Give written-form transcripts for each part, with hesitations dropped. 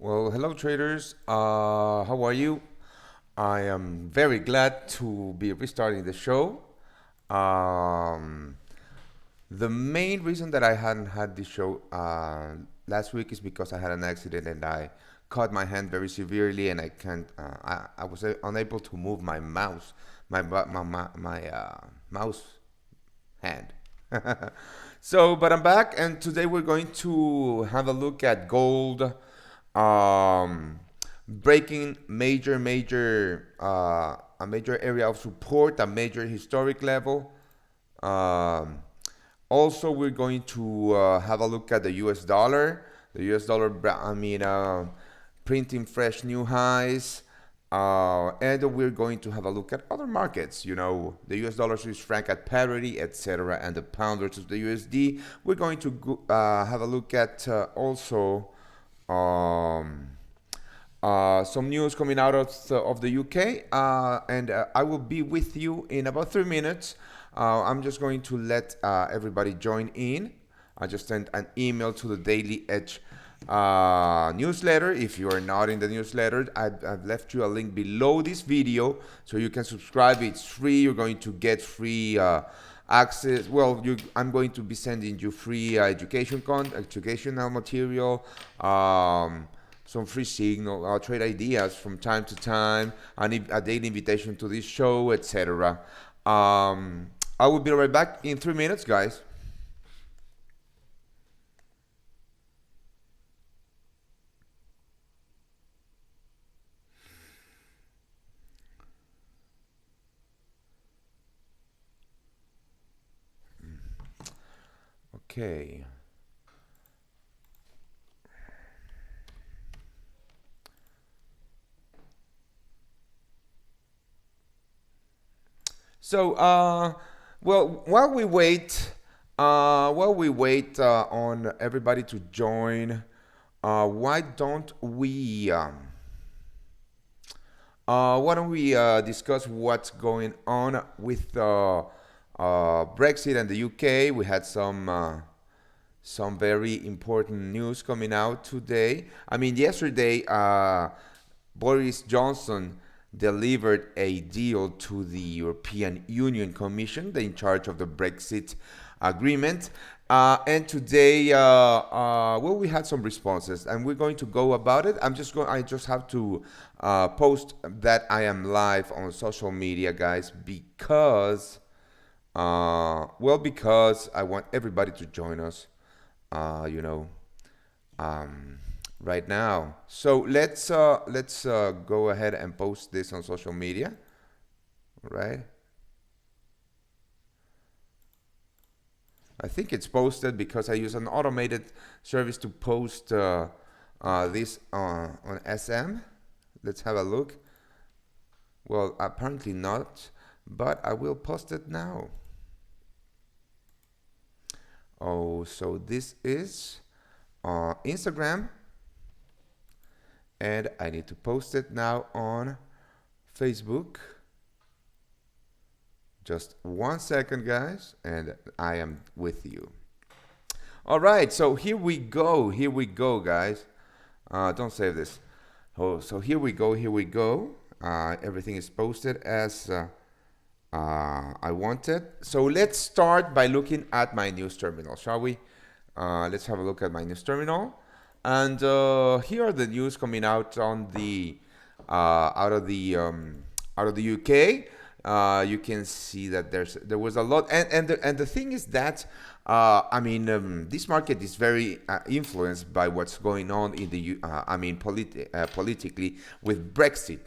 Well, hello traders. How are you? I am very glad to be restarting the show. Um, the main reason that I hadn't had this show last week is because I had an accident and I cut my hand very severely and I can't. I was unable to move my mouse, my mouse hand. But I'm back, and today we're going to have a look at gold, um, breaking a major area of support, a major historic level. Um, Also, we're going to have a look at the U.S. dollar. The U.S. dollar, printing fresh new highs. And we're going to have a look at other markets. The U.S. dollar, Swiss franc at parity, etc., and the pound versus the USD. We're going to have a look at also um, some news coming out of the UK, and I will be with you in about 3 minutes. I'm just going to let everybody join in. I just sent an email to the Daily Edge newsletter. If you are not in the newsletter, I've left you a link below this video so you can subscribe. It's free. You're going to get free access. I'm going to be sending you free educational material. Some free signal, trade ideas from time to time, a daily invitation to this show, etc. I will be right back in 3 minutes, guys. Okay. So, while we wait on everybody to join, why don't we discuss what's going on with Brexit and the UK? We had some very important news coming out today. I mean, yesterday, Boris Johnson delivered a deal to the European Union Commission, in charge of the Brexit agreement. And today, we had some responses, and we're going to go about it. I just have to post that I am live on social media, guys, because I want everybody to join us. Uh, you know, um, right now. So let's go ahead and post this on social media, right? I think it's posted because I use an automated service to post this on SM. Let's have a look. Well, apparently not, but I will post it now. Oh, so this is Instagram, and I need to post it now on Facebook. Just 1 second, guys, and I am with you. All right, so here we go. Here we go, guys. Don't save this. Oh, so here we go. Here we go. Everything is posted as I wanted. So let's start by looking at my news terminal, shall we? Let's have a look at my news terminal. And here are the news coming out on the out of the UK. You can see that there was a lot, and the thing is that this market is very influenced by what's going on in the politically with Brexit.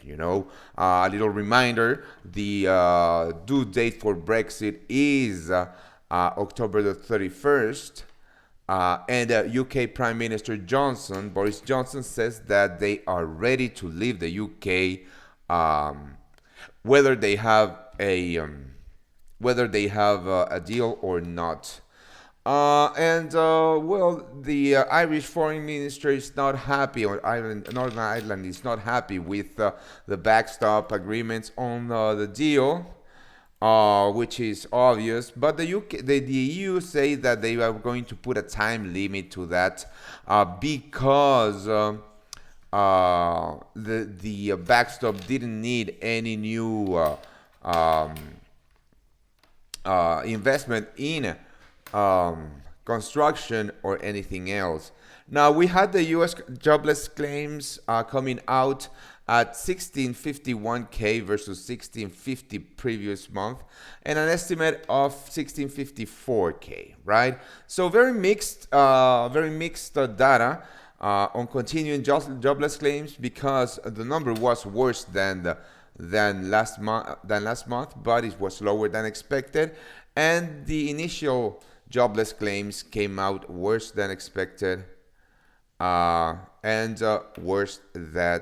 A little reminder: the due date for Brexit is October the 31st. And UK Prime Minister Boris Johnson, says that they are ready to leave the UK, whether they have a deal or not. The Irish Foreign Minister is not happy, or Northern Ireland is not happy with the backstop agreements on the deal, which is obvious. But the EU say that they are going to put a time limit to that because the backstop didn't need any new um, investment in construction or anything else. Now we had the U.S. jobless claims coming out at 1651K versus 1650 previous month, and an estimate of 1654K. Right. So very mixed data on continuing jobless claims because the number was worse than last month, but it was lower than expected, and the initial jobless claims came out worse than expected, and worse than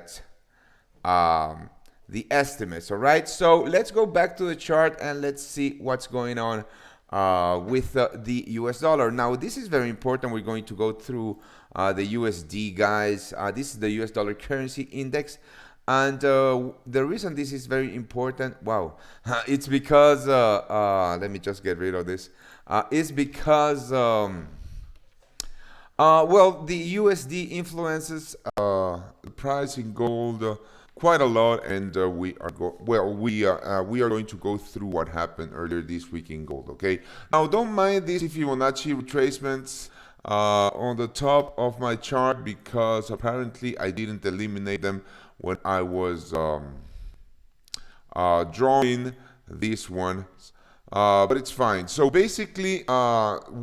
um, the estimates. All right, so let's go back to the chart and let's see what's going on with the US dollar. Now, this is very important. We're going to go through the USD, guys. This is the US dollar currency index. And the reason this is very important, wow, it's because, let me just get rid of this. It's because well, the USD influences the price in gold quite a lot, and we are going to go through what happened earlier this week in gold. Okay, now don't mind these Fibonacci retracements on the top of my chart because apparently I didn't eliminate them when I was drawing this one, but it's fine. So basically,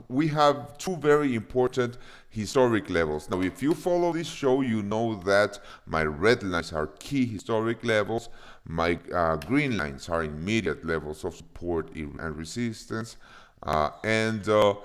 we have two very important historic levels. Now, if you follow this show, you know that my red lines are key historic levels, my green lines are immediate levels of support and resistance, and the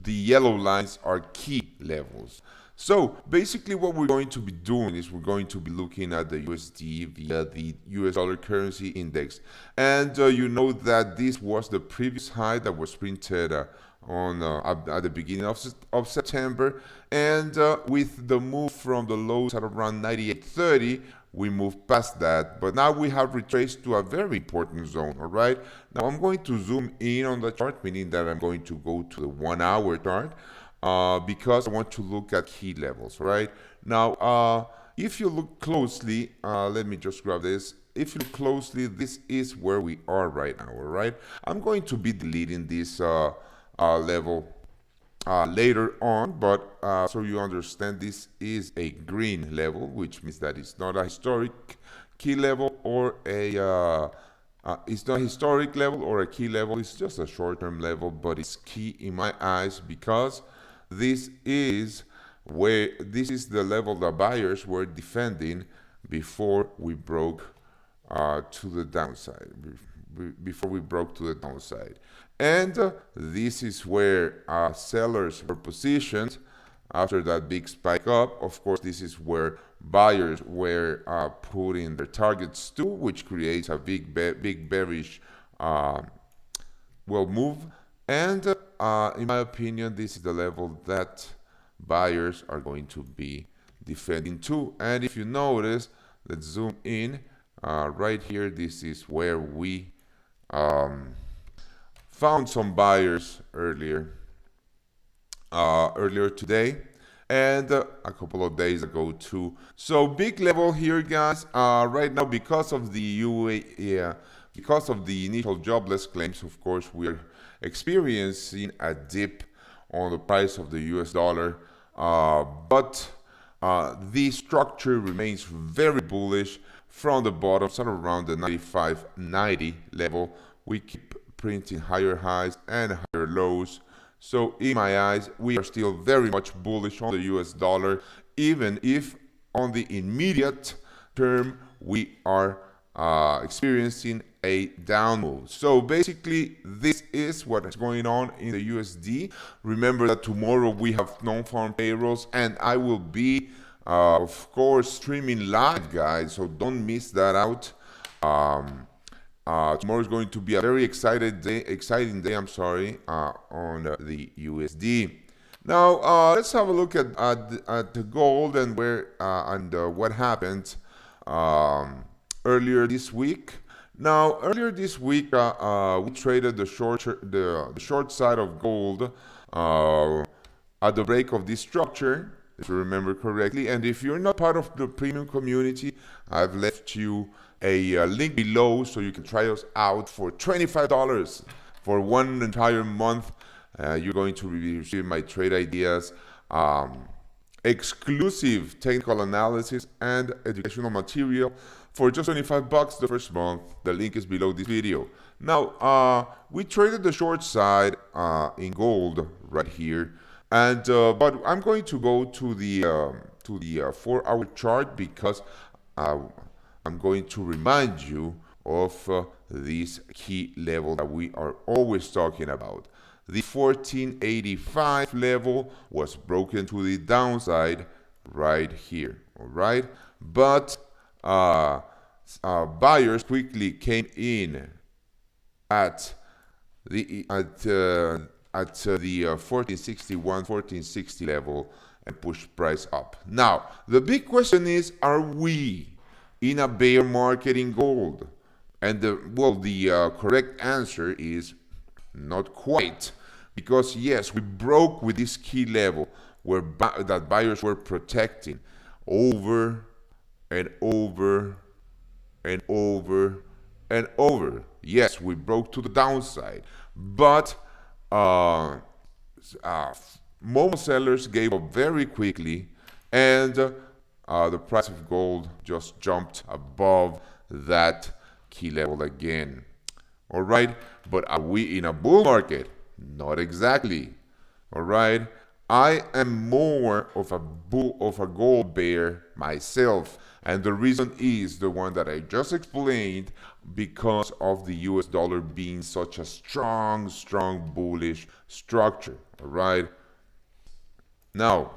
yellow lines are key levels. So basically what we're going to be doing is we're going to be looking at the USD via the US dollar currency index. And you know that this was the previous high that was printed at the beginning of September. And with the move from the lows at around 98.30, we moved past that. But now we have retraced to a very important zone, all right? Now I'm going to zoom in on the chart, meaning that I'm going to go to the 1 hour chart. Because I want to look at key levels, right? Now, if you look closely, let me just grab this. If you look closely, this is where we are right now, all right? I'm going to be deleting this level later on, but so you understand, this is a green level, which means that it's not a historic key level or it's not a historic level or a key level. It's just a short-term level, but it's key in my eyes because this is the level that buyers were defending before we broke to the downside. Before we broke to the downside, and this is where sellers were positioned after that big spike up. Of course, this is where buyers were putting their targets to, which creates a big bearish move. And in my opinion, this is the level that buyers are going to be defending to. And if you notice, let's zoom in right here. This is where we found some buyers earlier today, and a couple of days ago too. So big level here, guys. Right now, because of because of the initial jobless claims, of course, we're experiencing a dip on the price of the US dollar, but the structure remains very bullish from the bottom, sort of around the 95.90 level. We keep printing higher highs and higher lows. So in my eyes, we are still very much bullish on the US dollar, even if on the immediate term we are experiencing a down move. So basically, this is what is going on in the USD. Remember that tomorrow we have non-farm payrolls, and I will be, of course, streaming live, guys. So don't miss that out. Tomorrow is going to be a very exciting day. I'm sorry, on the USD. Now let's have a look at the gold and what happened earlier this week. Now earlier this week, we traded the short side of gold at the break of this structure. if you remember correctly. And if you're not part of the premium community, I've left you a link below so you can try us out for $25 for one entire month. You're going to receive my trade ideas, um, exclusive technical analysis, and educational material for just 25 bucks the first month. The link is below this video. Now, we traded the short side in gold right here, and but I'm going to go to the 4-hour chart because uh, I'm going to remind you of this key level that we are always talking about. The 1485 level was broken to the downside right here, all right? But buyers quickly came in at the 1461, 1460 level and pushed price up. Now, the big question is, are we in a bear market in gold? And the correct answer is not quite, because yes, we broke with this key level where that buyers were protecting over and over and over and over. Yes, we broke to the downside, but Momo sellers gave up very quickly, and the price of gold just jumped above that key level again. All right, but are we in a bull market? Not exactly. All right, I am more of a gold bear myself, and the reason is the one that I just explained, because of the US dollar being such a strong bullish structure. All right, now,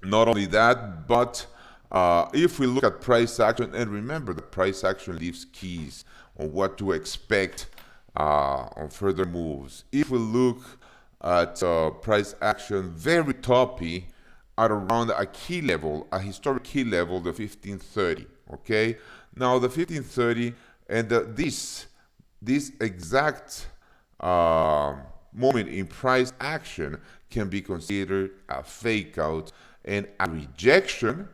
not only that, but if we look at price action, and remember that price action leaves keys on what to expect on further moves. If we look at price action, very toppy at around a key level, a historic key level, the 1530. Okay, now the 1530 and this exact moment in price action can be considered a fake out and a rejection.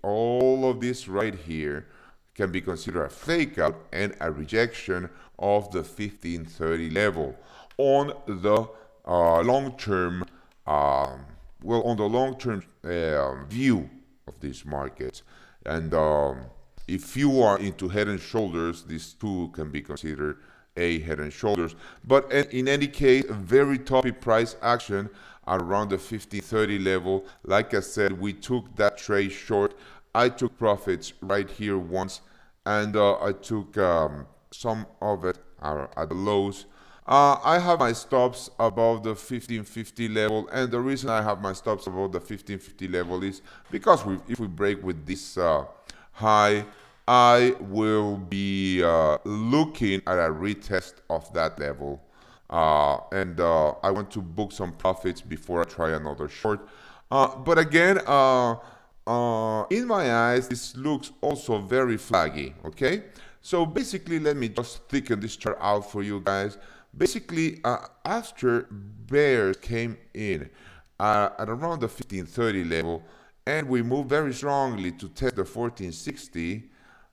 All of this right here can be considered a fake out and a rejection of the 1530 level on the long-term on the long-term view of this market. And if you are into head and shoulders, these two can be considered a head and shoulders. But in any case, a very toppy price action at around the 1530 level. Like I said, we took that trade short. I took profits right here once, and I took some of it at the lows. I have my stops above the 1550 level, and the reason I have my stops above the 1550 level is because if we break with this high, I will be looking at a retest of that level. And I want to book some profits before I try another short. But again, in my eyes, this looks also very flaggy, okay? So basically, let me just thicken this chart out for you guys. Basically, after bears came in at around the 1530 level, and we moved very strongly to test the 1460,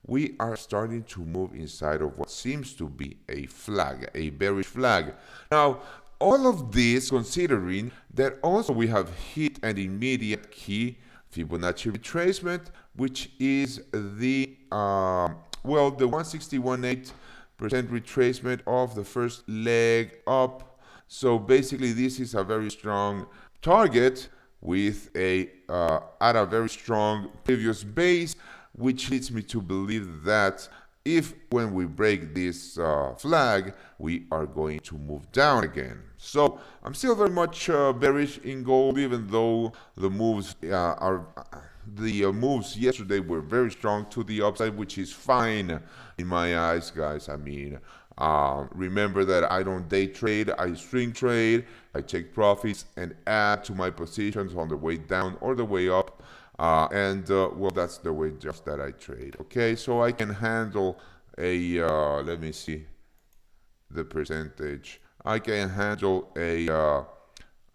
we are starting to move inside of what seems to be a flag, a bearish flag. Now, all of this considering that also we have hit an immediate key Fibonacci retracement, which is the the 161.8% retracement of the first leg up. So basically, this is a very strong target with at a very strong previous base, which leads me to believe that if when we break this flag, we are going to move down again. So I'm still very much bearish in gold, even though the moves moves yesterday were very strong to the upside, which is fine in my eyes, guys. I mean, remember that I don't day trade, I swing trade. I take profits and add to my positions on the way down or the way up. That's the way just that I trade. Okay, so I can handle a, let me see the percentage. I can handle a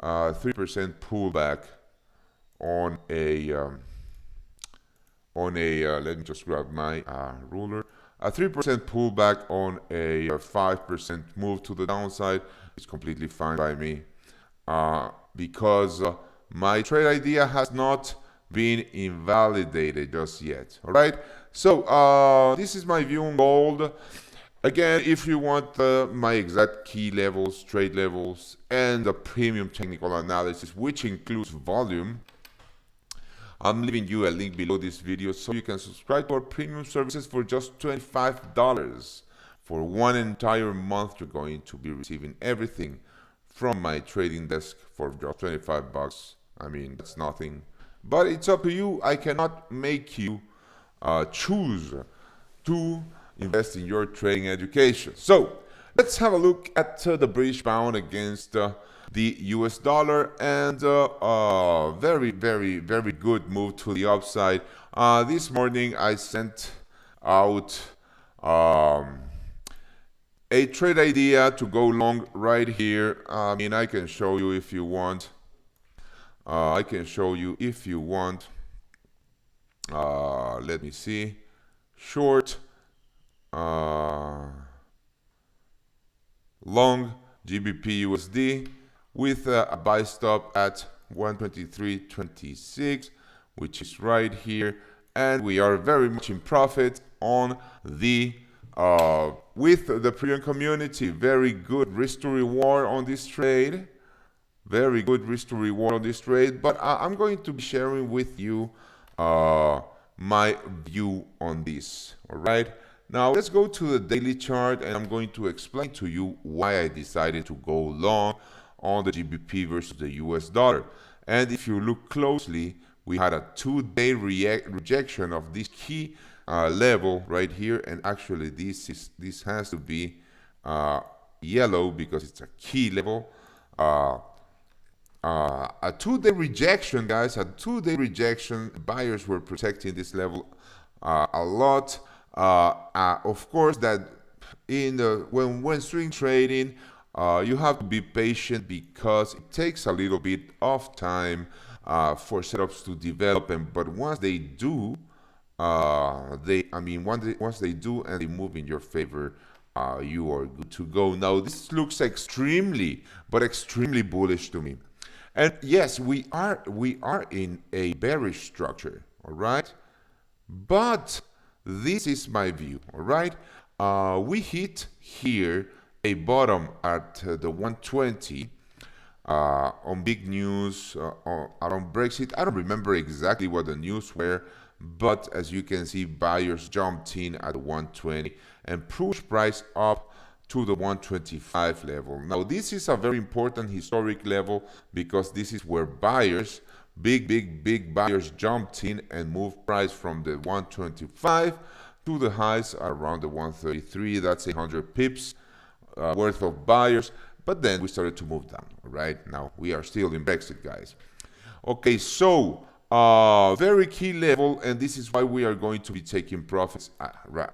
3% pullback on a let me just grab my ruler. A 3% pullback on a 5% move to the downside is completely fine by me, because my trade idea has not been invalidated just yet. All right. So this is my view on gold. Again, if you want my exact key levels, trade levels, and the premium technical analysis, which includes volume, I'm leaving you a link below this video so you can subscribe to our premium services for just $25. For one entire month, you're going to be receiving everything from my trading desk for just 25 bucks. I mean, that's nothing. But it's up to you. I cannot make you choose to invest in your trading education. So let's have a look at the British pound against the US dollar, and very, very, very good move to the upside. This morning I sent out a trade idea to go long right here. I mean, I can show you if you want. Let me see. Short, long GBP USD with a buy stop at 123.26, which is right here, and we are very much in profit on the with the premium community. Very good risk to reward on this trade. Very good risk to reward on this trade. But I'm going to be sharing with you my view on this. All right. Now let's go to the daily chart, and I'm going to explain to you why I decided to go long on the GBP versus the US dollar. And if you look closely, we had a 2-day rejection of this key level right here, and actually this has to be yellow because it's a key level. A 2-day rejection, guys. A 2-day rejection. Buyers were protecting this level a lot. Of course, that in the when swing trading, you have to be patient because it takes a little bit of time for setups to develop. But once they do, once they do and they move in your favor, you are good to go. Now this looks extremely bullish to me. And yes, we are in a bearish structure, all right? But this is my view, all right? We hit here a bottom at the 120 on big news around Brexit. I don't remember exactly what the news were, but as you can see, buyers jumped in at 120 and pushed price up to the 125 level. Now this is a very important historic level because this is where buyers, big buyers jumped in and moved price from the 125 to the highs around the 133. That's 100 pips worth of buyers. But then we started to move down. Right now we are still in Brexit, guys. Okay, so very key level, and this is why we are going to be taking profits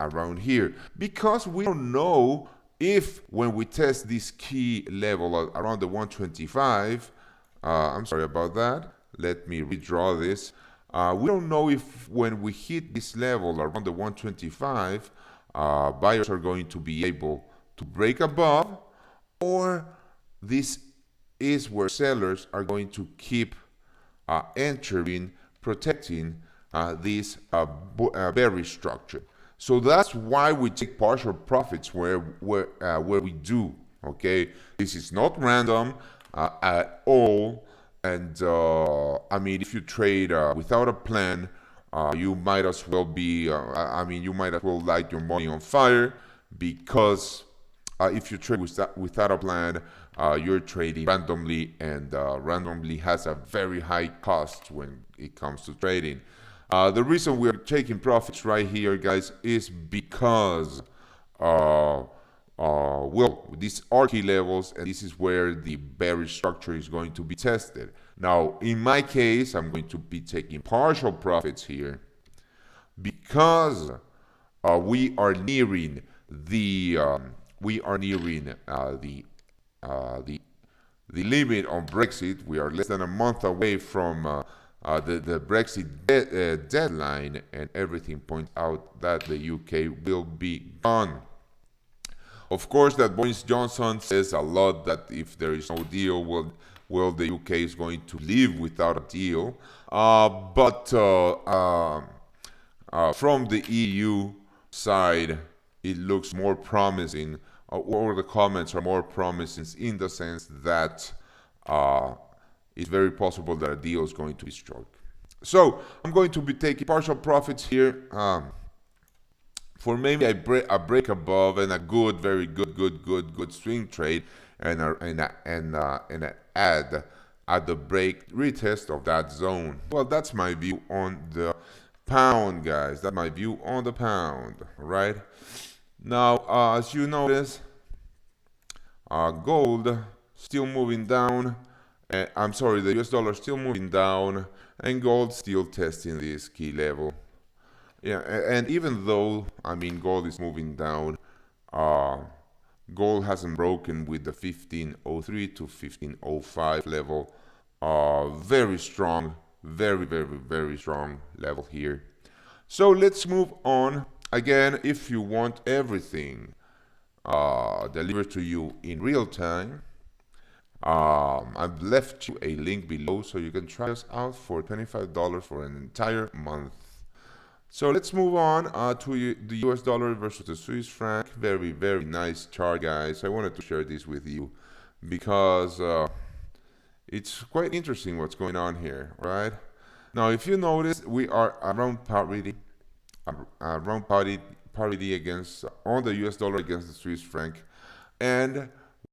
around here, because we don't know if when we test this key level around the 125, I'm sorry about that. Let me redraw this. We don't know if when we hit this level around the 125, buyers are going to be able to break above, or this is where sellers are going to keep entering, protecting this bearish structure. So that's why we take partial profits where we do. Okay, this is not random at all. And I mean, if you trade without a plan, you might as well be. You might as well light your money on fire, because if you trade without a plan, you're trading randomly, and randomly has a very high cost when it comes to trading. The reason we're taking profits right here, guys, is because these are key levels, and this is where the bearish structure is going to be tested. Now, in my case, I'm going to be taking partial profits here because we are nearing the limit on Brexit. We are less than a month away from the Brexit deadline, and everything points out that the UK will be gone. Of course, that Boris Johnson says a lot that if there is no deal, well, the UK is going to live without a deal. But from the EU side, it looks more promising, or the comments are more promising in the sense that it's very possible that a deal is going to be struck. So I'm going to be taking partial profits here. For maybe a break above and a good, very good swing trade, and an add at the break retest of that zone. Well, that's my view on the pound, guys. That's my view on the pound. Right now, as you notice, gold still moving down. I'm sorry, the US dollar still moving down, and gold still testing this key level. Yeah, and even though, I mean, gold is moving down, gold hasn't broken with the 1503 to 1505 level. Very strong, very strong level here. So let's move on. Again, if you want everything delivered to you in real time, I've left you a link below so you can try us out for $25 for an entire month. So let's move on to the US dollar versus the Swiss franc. Very nice chart, guys. I wanted to share this with you because it's quite interesting what's going on here, right? Now, if you notice, we are around parity, against on the US dollar against the Swiss franc, and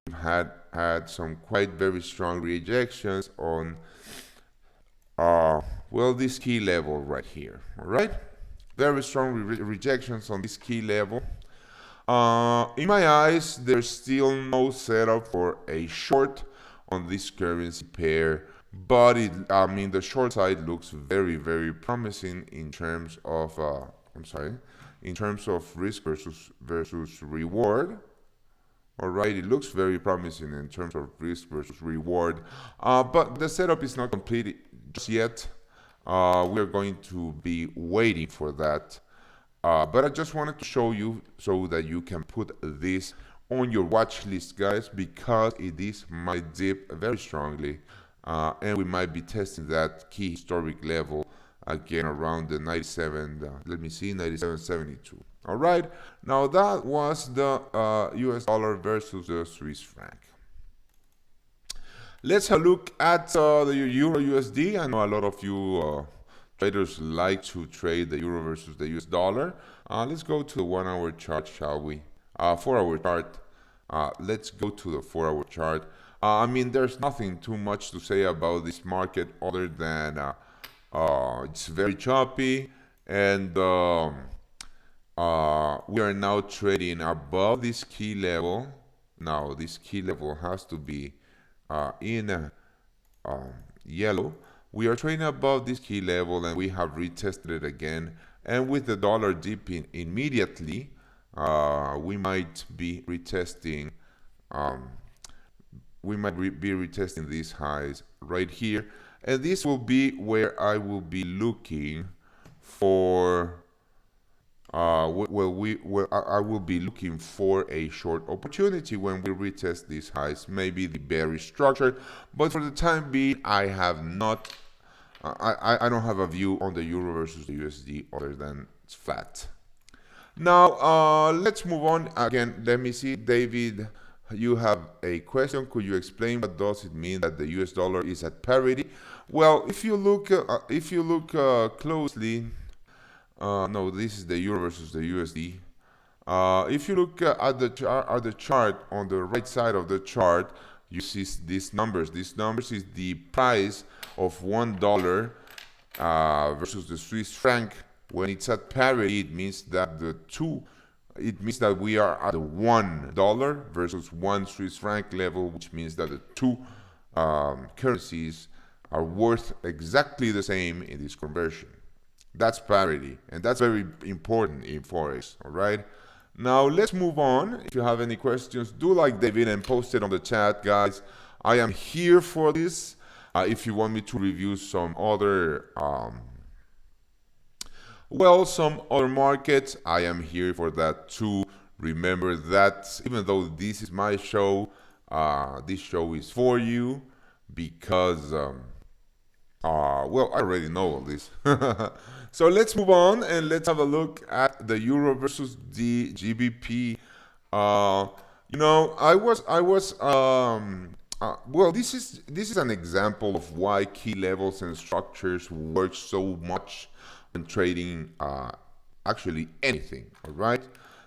we've had some quite very strong rejections on well, this key level right here, all right? Very strong rejections on this key level. In my eyes, there's still no setup for a short on this currency pair, but the short side looks very promising in terms of risk versus reward. All right, it looks very promising in terms of risk versus reward, but the setup is not complete just yet. We're going to be waiting for that. But I just wanted to show you so that you can put this on your watch list, guys, because it might dip very strongly, and we might be testing that key historic level again around the 97.72. All right, now that was the US dollar versus the Swiss franc. Let's have a look at the Euro USD. I know a lot of you traders like to trade the Euro versus the US dollar. Let's go to the 1 hour chart, shall we? 4 hour chart. Let's go to the 4 hour chart. There's nothing too much to say about this market other than it's very choppy, and we are now trading above this key level. Now, this key level has to be in yellow. We are trading above this key level, and we have retested it again. And with the dollar dipping immediately, we might be retesting. These highs right here, and this will be where I will be looking for. I will be looking for a short opportunity when we retest these highs. Maybe the bearish structure, but for the time being, I have not. I don't have a view on the Euro versus the USD other than it's flat. Now let's move on. Again, let me see, David. You have a question. Could you explain what does it mean that the US dollar is at parity? Well, if you look closely. No, this is the Euro versus the USD. If you look at the chart on the right side of the chart, you see these numbers. These numbers is the price of $1 versus the Swiss franc. When it's at parity, it means that we are at the $1 versus 1 Swiss franc level, which means that the two currencies are worth exactly the same in this conversion. That's parity, and that's very important in Forex, all right? Now, let's move on. If you have any questions, do like David and post it on the chat, guys. I am here for this. If you want me to review some other well, some other markets, I am here for that too. Remember that even though this is my show, this show is for you because, well, I already know all this. So let's move on and let's have a look at the euro versus the GBP. Uh, well, this is an example of why key levels and structures work so much when trading actually anything. All right.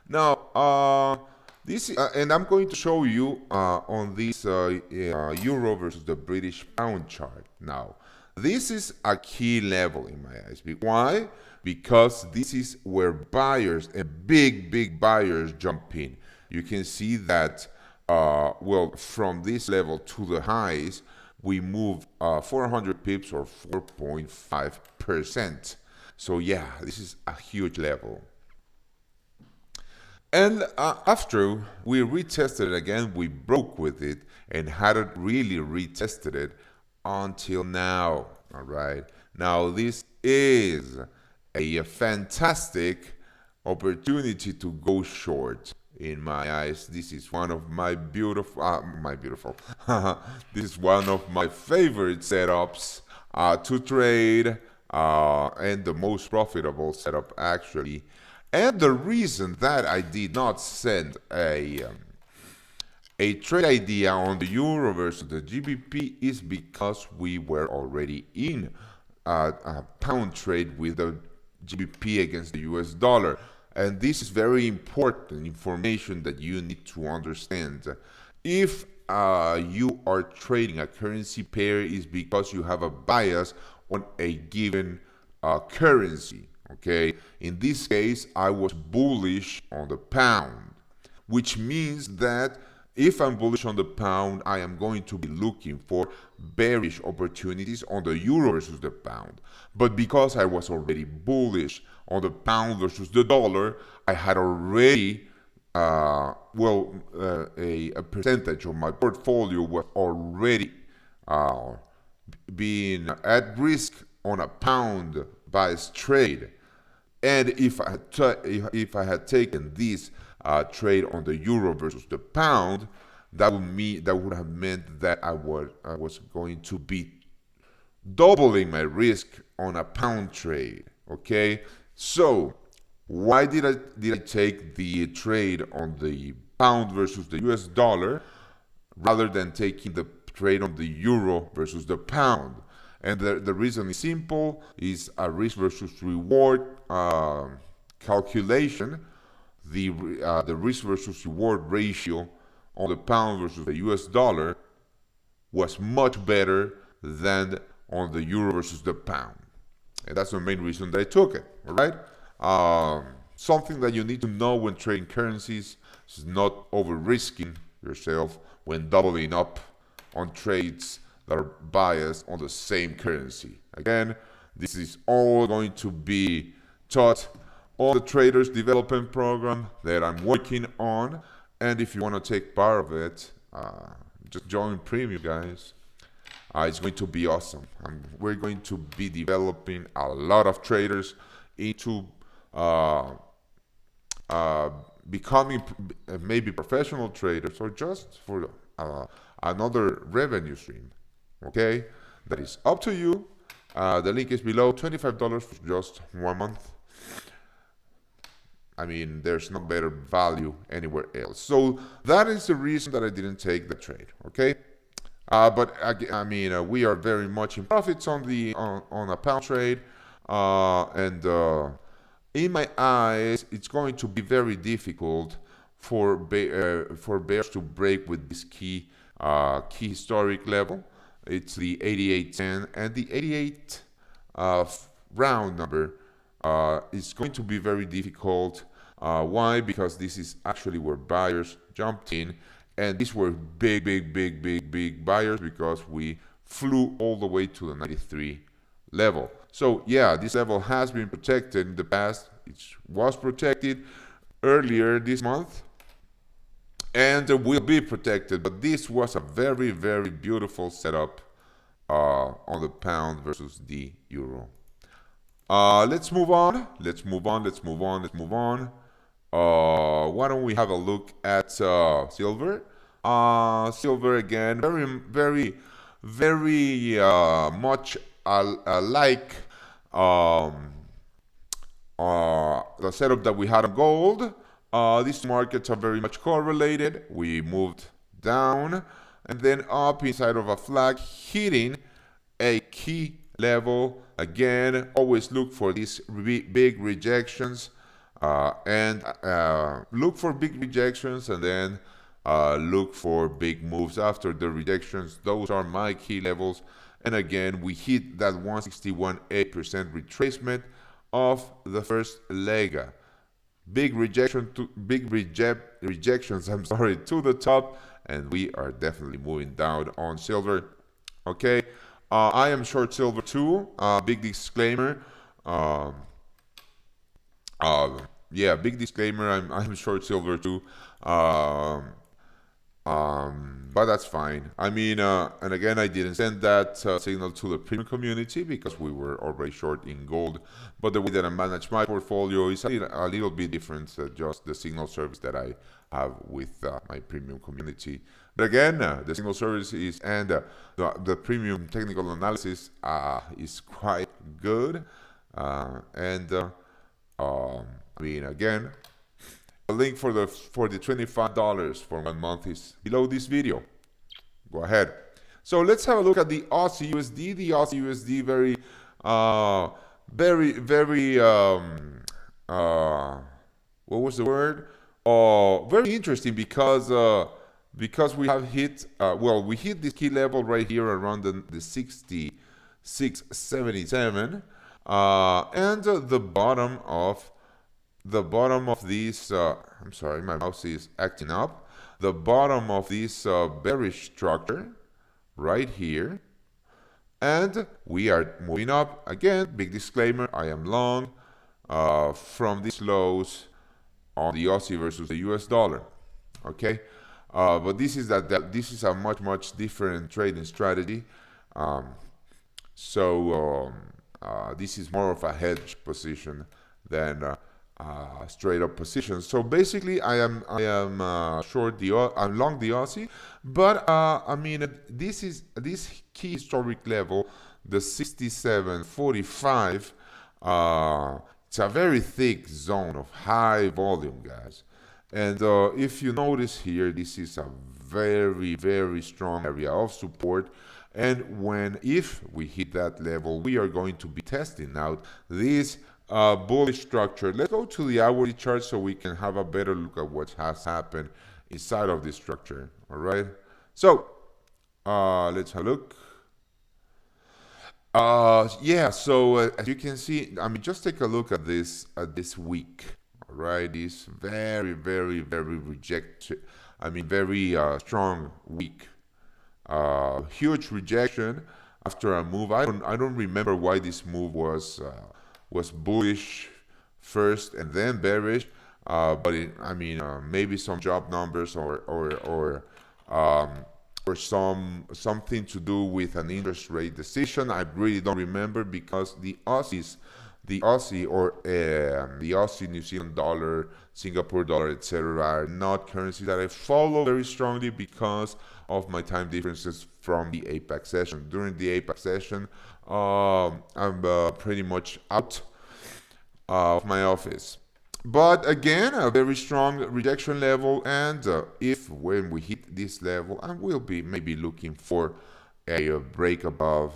Now, this and I'm going to show you on this euro versus the British pound chart. Now, this is a key level in my eyes. Why? Because this is where buyers and big buyers jump in. You can see that, well, from this level to the highs, we move 400 pips or 4.5%. So yeah, this is a huge level. And after we retested it again, we broke with it and hadn't really retested it until now. All right. Now, this is a fantastic opportunity to go short. In my eyes, this is one of my beautiful. This is one of my favorite setups to trade, and the most profitable setup actually. And the reason that I did not send a trade idea on the euro versus the GBP is because we were already in a pound trade with the GBP against the US dollar. And this is very important information that you need to understand. If you are trading a currency pair, is because you have a bias on a given currency. Okay, in this case, I was bullish on the pound, which means that if I'm bullish on the pound, I am going to be looking for bearish opportunities on the euro versus the pound. But because I was already bullish on the pound versus the dollar, I had already, a percentage of my portfolio was already being at risk on a pound bias trade. And if I had taken this trade on the euro versus the pound, that would have meant that I was going to be doubling my risk on a pound trade. Okay, so why did I take the trade on the pound versus the US dollar rather than taking the trade on the euro versus the pound? And the reason is simple: is a risk versus reward calculation. The risk versus reward ratio on the pound versus the US dollar was much better than on the euro versus the pound. And that's the main reason that I took it. All right. Something that you need to know when trading currencies is not over risking yourself when doubling up on trades that are biased on the same currency. Again, this is all going to be taught on the Traders Development Program that I'm working on. And if you want to take part of it, just join Premium, guys. It's going to be awesome. We're going to be developing a lot of traders into becoming maybe professional traders or just for another revenue stream. Okay, that is up to you. The link is below. $25 for just 1 month. I mean, there's no better value anywhere else. So that is the reason that I didn't take the trade. Okay. But I mean, we are very much in profits on on a pound trade, and in my eyes, it's going to be very difficult for bears to break with this key historic level. It's the 88.10, and the 88 round number is going to be very difficult. Why? Because this is actually where buyers jumped in. And these were big buyers because we flew all the way to the 93 level. So yeah, this level has been protected in the past. It was protected earlier this month and will be protected. But this was a very beautiful setup on the pound versus the euro. Let's move on. Let's move on. Let's move on. Let's move on. Why don't we have a look at silver? Silver again, very much like um, the setup that we had on gold. These markets are very much correlated. We moved down and then up inside of a flag, hitting a key level. Again, always look for these big rejections and look for big rejections and then look for big moves after the rejections. Those are my key levels. And again, we hit that 161.8% retracement of the first leg. Rejections, I'm sorry, to the top, and we are definitely moving down on silver. Okay, I am short silver too. Big disclaimer. Um, yeah, big disclaimer. I'm short silver too. Um, but that's fine. I mean, and again, I didn't send that signal to the premium community because we were already short in gold. But the way that I manage my portfolio is a little bit different, just the signal service that I have with my premium community. But again, the signal service is and the premium technical analysis is quite good. And I mean, again, the link for the $25 for 1 month is below this video. Go ahead. So let's have a look at the Aussie USD. The Aussie USD very what was the word? Very interesting because we have hit we hit this key level right here around the 66.77 and the bottom of these, I'm sorry, my mouse is acting up. The bottom of this bearish structure right here. And we are moving up. Again, big disclaimer, I am long from these lows on the Aussie versus the US dollar. Okay? But this is this is a much different trading strategy. So this is more of a hedge position than straight up position. So basically, I am short I'm long the Aussie, but I mean this key historic level, the 67.45. It's a very thick zone of high volume, guys. And if you notice here, this is a very strong area of support. And if we hit that level, we are going to be testing out this bullish structure. Let's go to the hourly chart so we can have a better look at what has happened inside of this structure. All right. So let's have a look. Yeah. So as you can see, I mean, just take a look at this week. All right. This very very strong week. Huge rejection after a move. I don't remember why this move was bullish first and then bearish. But I mean, maybe some job numbers or something to do with an interest rate decision. I really don't remember because the Aussie or the Aussie, New Zealand dollar, Singapore dollar, etc., are not currencies that I follow very strongly because of my time differences from the APAC session. During the APAC session, I'm pretty much out of my office. But again, a very strong rejection level, and if when we hit this level, and we'll be maybe looking for a break above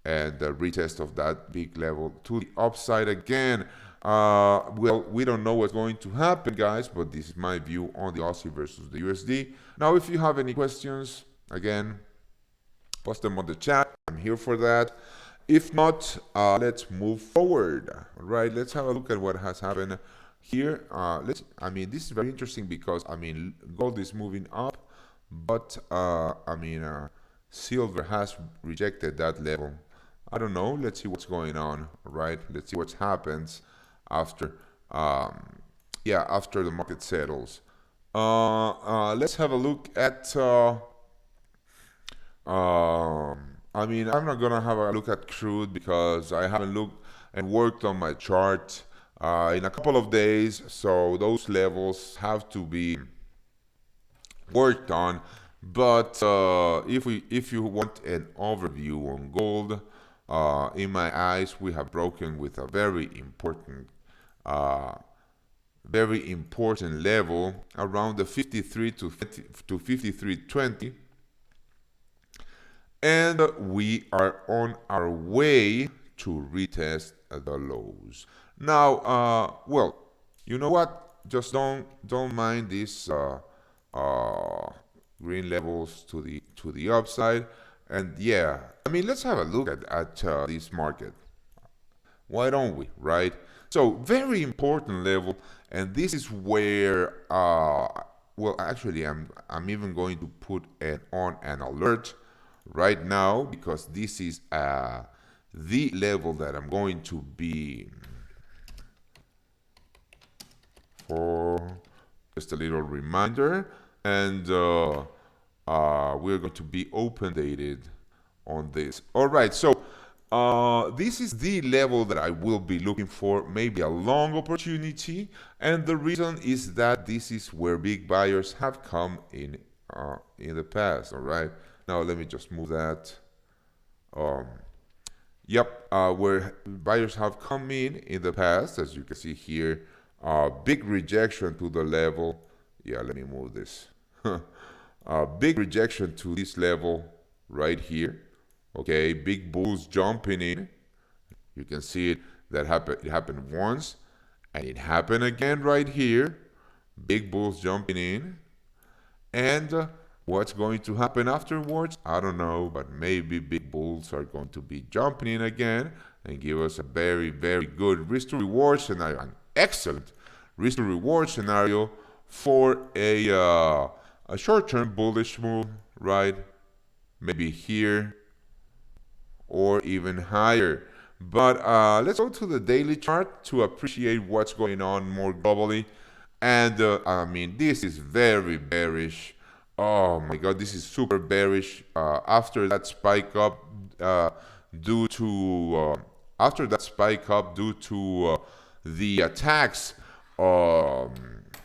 and a retest of that big level to the upside again. Well, we don't know what's going to happen, guys, but this is my view on the Aussie versus the USD. Now, if you have any questions, again, post them on the chat. I'm here for that. If not, let's move forward. All right, let's have a look at what has happened here. I mean, this is very interesting because I mean, gold is moving up, but silver has rejected that level. I don't know. Let's see what's going on. All right, let's see what happens after. After the market settles. Let's have a look at I mean, I'm not gonna have a look at crude because I haven't looked and worked on my chart in a couple of days, so those levels have to be worked on. But if you want an overview on gold, in my eyes, we have broken with a uh, very important level around the 53 to 53.20, and we are on our way to retest the lows. Now, well, you know what? Just don't mind these uh, green levels to the upside, and yeah, I mean, let's have a look at this market. Why don't we, right? So very important level, and this is where, well, actually, I'm even going to put it on an alert right now because this is the level that I'm going to be for just a little reminder, and we're going to be open dated on this. All right, so this is the level that I will be looking for, maybe a long opportunity, and the reason is that this is where big buyers have come in the past. All right, now let me just move that. Um, Yep, where buyers have come in the past, as you can see here, big rejection to the level. Yeah, let me move this. Big rejection to this level right here. Okay, big bulls jumping in. You can see it that happened. It happened once, and it happened again right here. Big bulls jumping in, and what's going to happen afterwards? I don't know, but maybe big bulls are going to be jumping in again and give us a very good risk to reward scenario, an excellent risk to reward scenario for a short-term bullish move, right? Maybe here or even higher. But let's go to the daily chart to appreciate what's going on more globally. And I mean, this is very bearish. Oh my God, this is super bearish. After that spike up, due to the attacks um,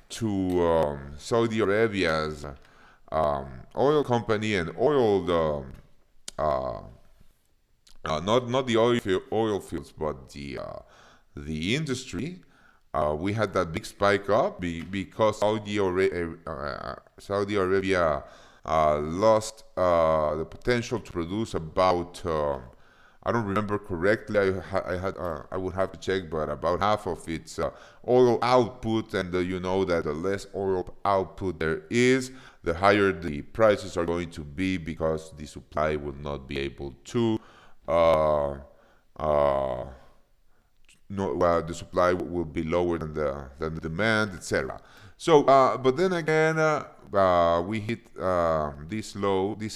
to Saudi Arabia's oil company and not the oil fields, but the industry. We had that big spike up because Saudi Arabia lost the potential to produce about I don't remember correctly. I would have to check, but about half of its oil output, and you know that the less oil output there is, the higher the prices are going to be because the supply will not be able to. Uh, uh, no, the supply will be lower than the demand, etc. So, but then again, we hit these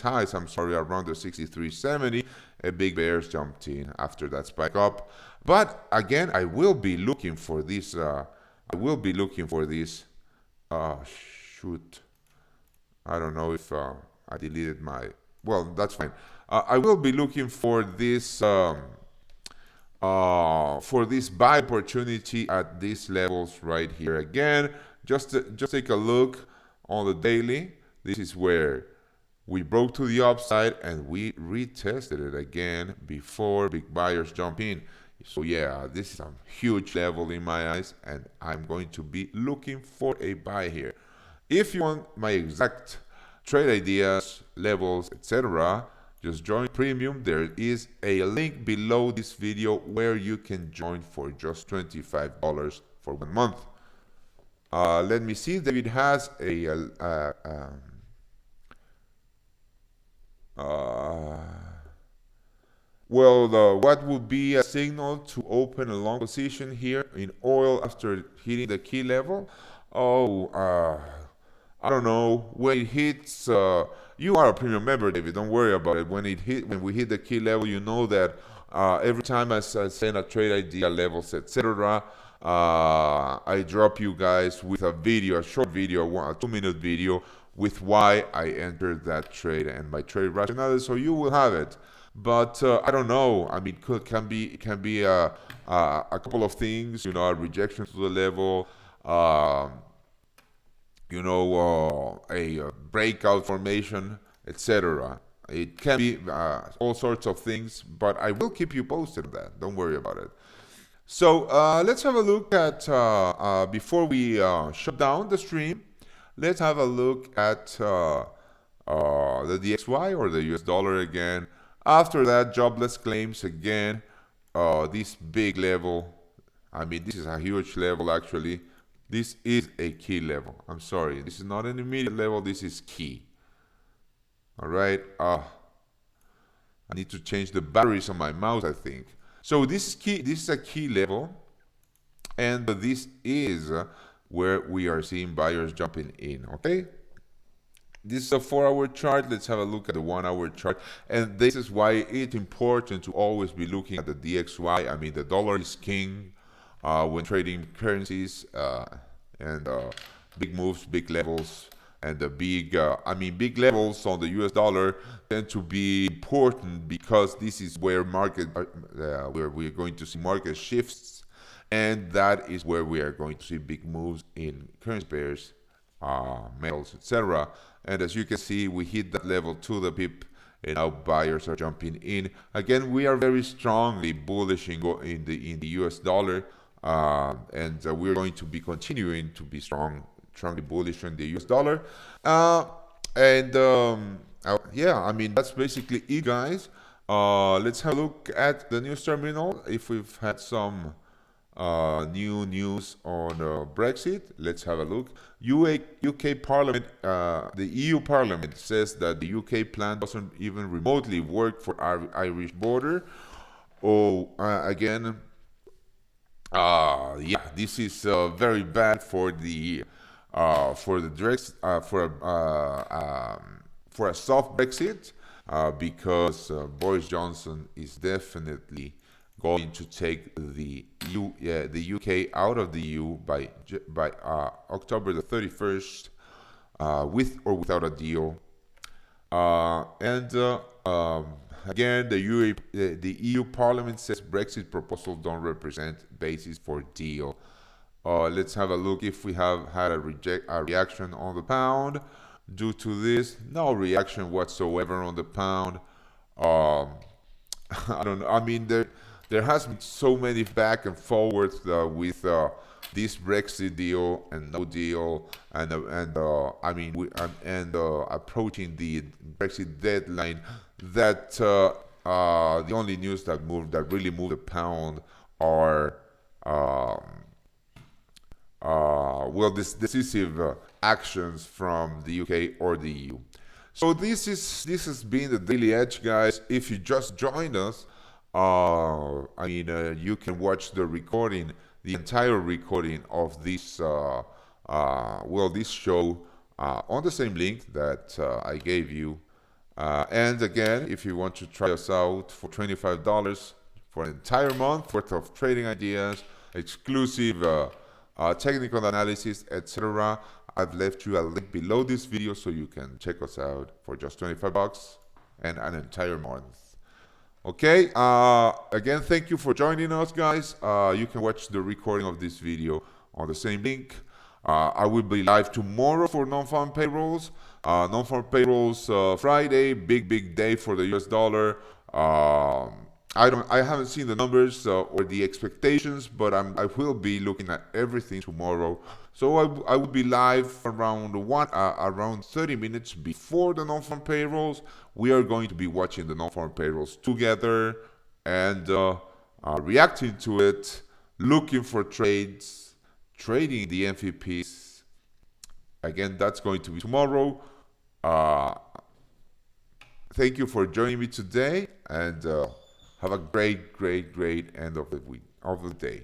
highs. I'm sorry, around the 63.70. A big bears jumped in after that spike up. But again, I will be looking for this. I will be looking for this. Shoot, I don't know if I deleted my. Well, that's fine. I will be looking for this buy opportunity at these levels right here again. Just take a look on the daily. This is where we broke to the upside and we retested it again before big buyers jump in. So yeah, this is a huge level in my eyes, and I'm going to be looking for a buy here. If you want my exact trade ideas, levels, etc., just join Premium. There is a link below this video where you can join for just $25 for 1 month. Let me see. David has what would be a signal to open a long position here in oil after hitting the key level? Oh, I don't know. When it hits, you are a premium member, David. Don't worry about it. When we hit the key level, you know that every time I send a trade idea, levels, etc., I drop you guys with a short video, a 2-minute video with why I entered that trade and my trade rationale. So you will have it. But I don't know. I mean, can be a couple of things. You know, a rejection to the level. Um, a breakout formation, etc. It can be all sorts of things, but I will keep you posted on that. Don't worry about it. So let's have a look at, before we shut down the stream, let's have a look at the DXY or the US dollar again. After that, jobless claims again, this big level. I mean, this is a huge level actually. This is a key level. I'm sorry, this is not an immediate level, this is key. All right. I need to change the batteries on my mouse, I think. So this is key. This is a key level, and this is where we are seeing buyers jumping in. Okay. This is a 4-hour chart. Let's have a look at the 1-hour chart. And this is why it's important to always be looking at the DXY. I mean, the dollar is king when trading currencies, and big moves, big levels, and the big levels on the US dollar tend to be important because this is where where we are going to see market shifts, and that is where we are going to see big moves in currency pairs, metals, etc. And as you can see, we hit that level to the pip, and now buyers are jumping in. Again, we are very strongly bullish in the US dollar, and we're going to be continuing to be strongly bullish on the US dollar. And Yeah, I mean, that's basically it, guys. Let's have a look at the news terminal. If we've had some new news on Brexit, let's have a look. UK Parliament, the EU Parliament says that the UK plan doesn't even remotely work for our Irish border. Again, yeah, this is very bad for the direct for a soft Brexit, because Boris Johnson is definitely going to take the UK out of the EU by October the 31st, with or without a deal. And Again, the EU Parliament says Brexit proposals don't represent basis for deal. Let's have a look if we have had a reaction on the pound due to this. No reaction whatsoever on the pound. Um, I don't know. I mean, there has been so many back and forwards with this Brexit deal and no deal, and I mean, approaching the Brexit deadline, that the only news that really moved the pound are this decisive actions from the UK or the EU. So this has been the Daily Edge, guys. If you just joined us, you can watch the recording, the entire recording of this show on the same link that I gave you. And again, if you want to try us out for $25 for an entire month worth of trading ideas, exclusive technical analysis, etc., I've left you a link below this video so you can check us out for just $25 and an entire month. Okay, again, thank you for joining us, guys. You can watch the recording of this video on the same link. I will be live tomorrow for non-farm payrolls. Non-farm payrolls Friday, big day for the US dollar. I haven't seen the numbers or the expectations, but I will be looking at everything tomorrow. So I will be live around 30 minutes before the non-farm payrolls. We are going to be watching the non-farm payrolls together and reacting to it, looking for trades, trading the MVPs. Again, that's going to be tomorrow. Thank you for joining me today, and have a great end of the day.